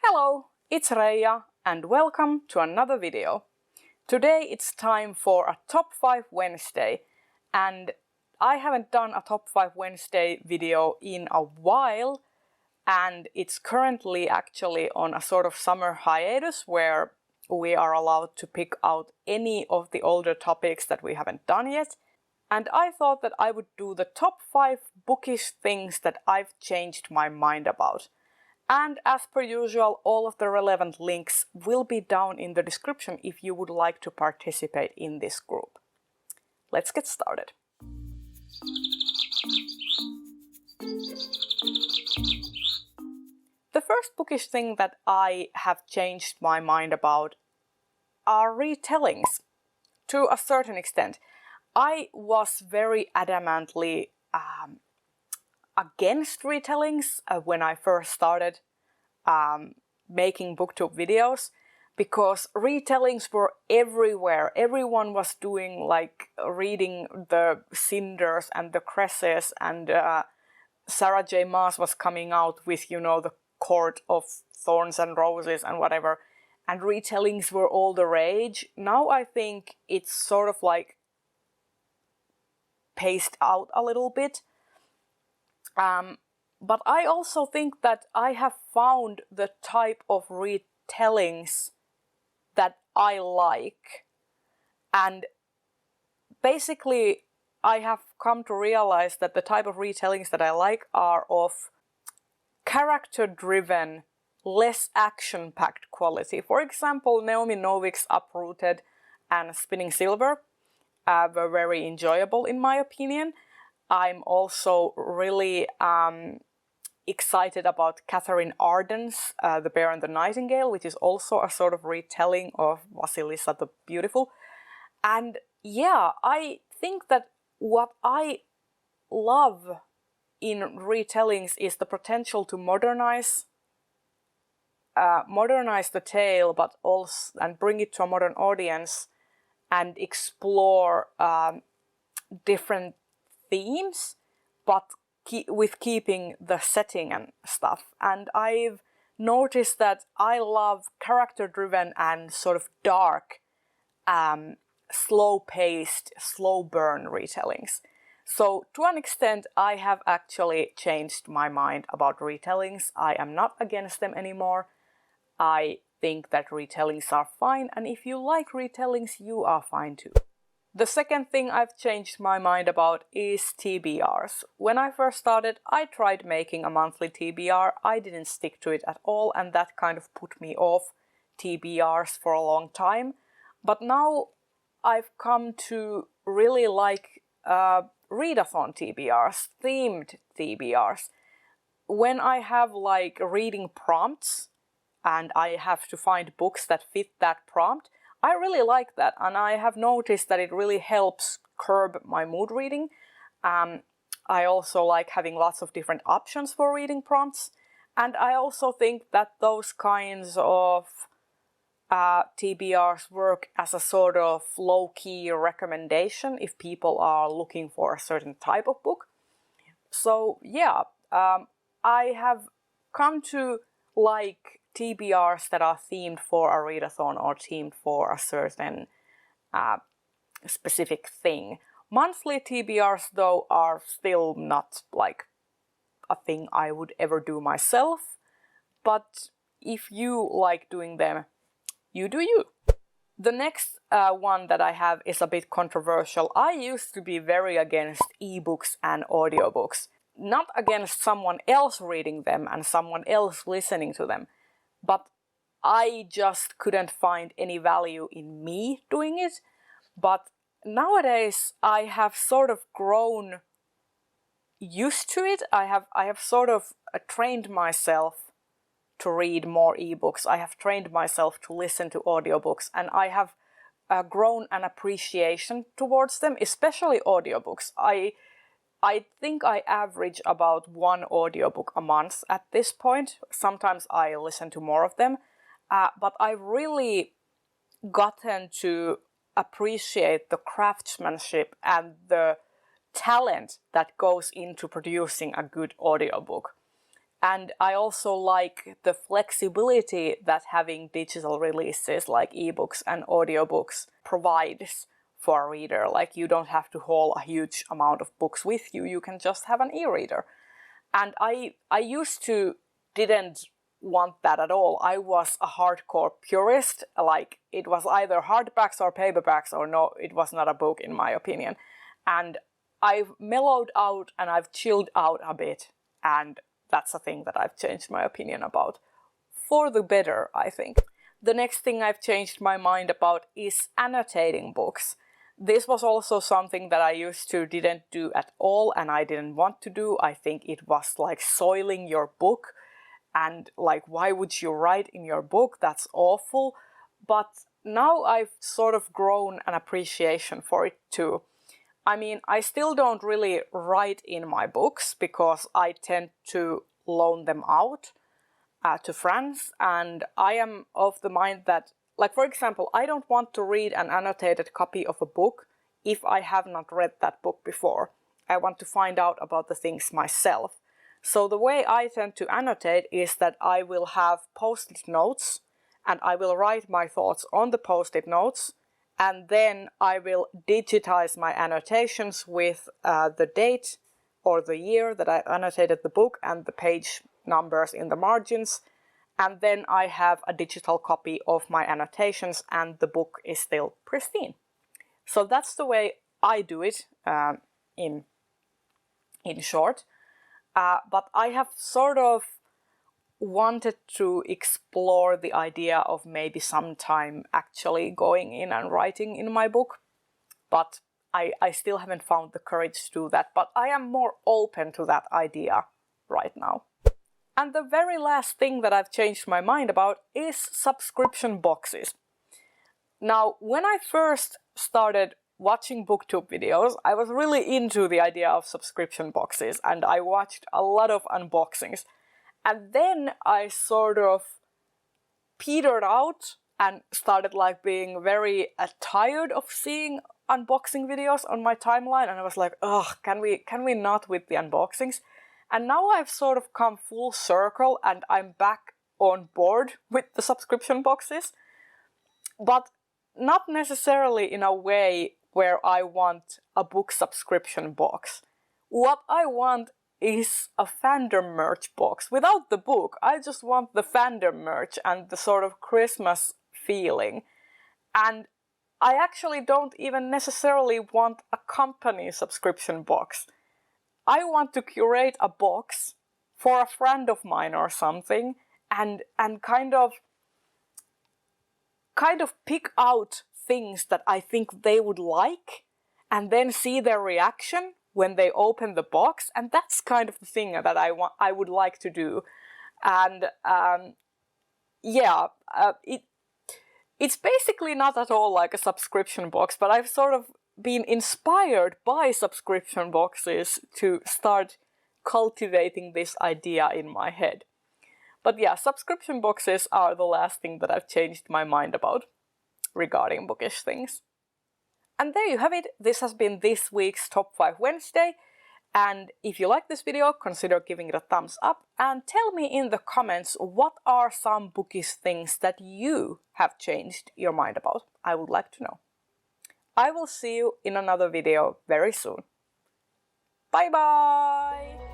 Hello, it's Reija and welcome to another video. Today it's time for a Top 5 Wednesday, and I haven't done a Top 5 Wednesday video in a while, and it's currently actually on a sort of summer hiatus where we are allowed to pick out any of the older topics that we haven't done yet. And I thought that I would do the top 5 bookish things that I've changed my mind about. And as per usual, all of the relevant links will be down in the description if you would like to participate in this group. Let's get started. The first bookish thing that I have changed my mind about are retellings, to a certain extent. I was very adamantly against retellings when I first started making booktube videos, because retellings were everywhere. Everyone was doing, like, reading the Cinders and the Cresses, and Sarah J. Maas was coming out with, you know, the Court of Thorns and Roses and whatever, and retellings were all the rage. Now I think it's sort of like paced out a little bit. But I also think that I have found the type of retellings that I like. And basically, I have come to realize that the type of retellings that I like are of character-driven, less action-packed quality. For example, Naomi Novik's Uprooted and Spinning Silver were very enjoyable in my opinion. I'm also really excited about Catherine Arden's The Bear and the Nightingale, which is also a sort of retelling of Vasilisa the Beautiful. And yeah, I think that what I love in retellings is the potential to modernize the tale, but also and bring it to a modern audience and explore different themes, but with keeping the setting and stuff. And I've noticed that I love character-driven and sort of dark, slow-paced, slow-burn retellings. So to an extent, I have actually changed my mind about retellings. I am not against them anymore. I think that retellings are fine, and if you like retellings, you are fine too. The second thing I've changed my mind about is TBRs. When I first started, I tried making a monthly TBR. I didn't stick to it at all, and that kind of put me off TBRs for a long time. But now I've come to really like readathon TBRs, themed TBRs. When I have like reading prompts and I have to find books that fit that prompt, I really like that, and I have noticed that it really helps curb my mood reading. I also like having lots of different options for reading prompts, and I also think that those kinds of TBRs work as a sort of low-key recommendation if people are looking for a certain type of book. So yeah, I have come to like TBRs that are themed for a readathon or themed for a certain specific thing. Monthly TBRs, though, are still not like a thing I would ever do myself, but if you like doing them, you do you. The next one that I have is a bit controversial. I used to be very against ebooks and audiobooks. Not against someone else reading them and someone else listening to them, but I just couldn't find any value in me doing it. But nowadays I have sort of grown used to it. I have sort of trained myself to read more ebooks. I have trained myself to listen to audiobooks, and I have grown an appreciation towards them, especially audiobooks. I think I average about one audiobook a month at this point. Sometimes I listen to more of them, but I've really gotten to appreciate the craftsmanship and the talent that goes into producing a good audiobook. And I also like the flexibility that having digital releases like ebooks and audiobooks provides for a reader. Like, you don't have to haul a huge amount of books with you. You can just have an e-reader. And I used to didn't want that at all. I was a hardcore purist. Like, it was either hardbacks or paperbacks, or no, it was not a book in my opinion. And I've mellowed out and I've chilled out a bit, and that's a thing that I've changed my opinion about. For the better, I think. The next thing I've changed my mind about is annotating books. This was also something that I used to didn't do at all, and I didn't want to do. I think it was like soiling your book, and like, why would you write in your book? That's awful. But now I've sort of grown an appreciation for it too. I mean, I still don't really write in my books because I tend to loan them out to friends, and I am of the mind that, like, for example, I don't want to read an annotated copy of a book if I have not read that book before. I want to find out about the things myself. So the way I tend to annotate is that I will have post-it notes, and I will write my thoughts on the post-it notes, and then I will digitize my annotations with the date or the year that I annotated the book and the page numbers in the margins. And then I have a digital copy of my annotations, and the book is still pristine. So that's the way I do it in short. But I have sort of wanted to explore the idea of maybe sometime actually going in and writing in my book. But I still haven't found the courage to do that. But I am more open to that idea right now. And the very last thing that I've changed my mind about is subscription boxes. Now, when I first started watching booktube videos, I was really into the idea of subscription boxes, and I watched a lot of unboxings. And then I sort of petered out and started like being very tired of seeing unboxing videos on my timeline, and I was like, ugh, can we not with the unboxings? And now I've sort of come full circle and I'm back on board with the subscription boxes, but not necessarily in a way where I want a book subscription box. What I want is a fandom merch box without the book. I just want the fandom merch and the sort of Christmas feeling. And I actually don't even necessarily want a company subscription box. I want to curate a box for a friend of mine or something, and kind of pick out things that I think they would like, and then see their reaction when they open the box. And that's kind of the thing that I would like to do. And it's basically not at all like a subscription box, but I've sort of been inspired by subscription boxes to start cultivating this idea in my head. But yeah, subscription boxes are the last thing that I've changed my mind about regarding bookish things. And there you have it. This has been this week's Top 5 Wednesday. And if you like this video, consider giving it a thumbs up, and tell me in the comments what are some bookish things that you have changed your mind about. I would like to know. I will see you in another video very soon. Bye bye!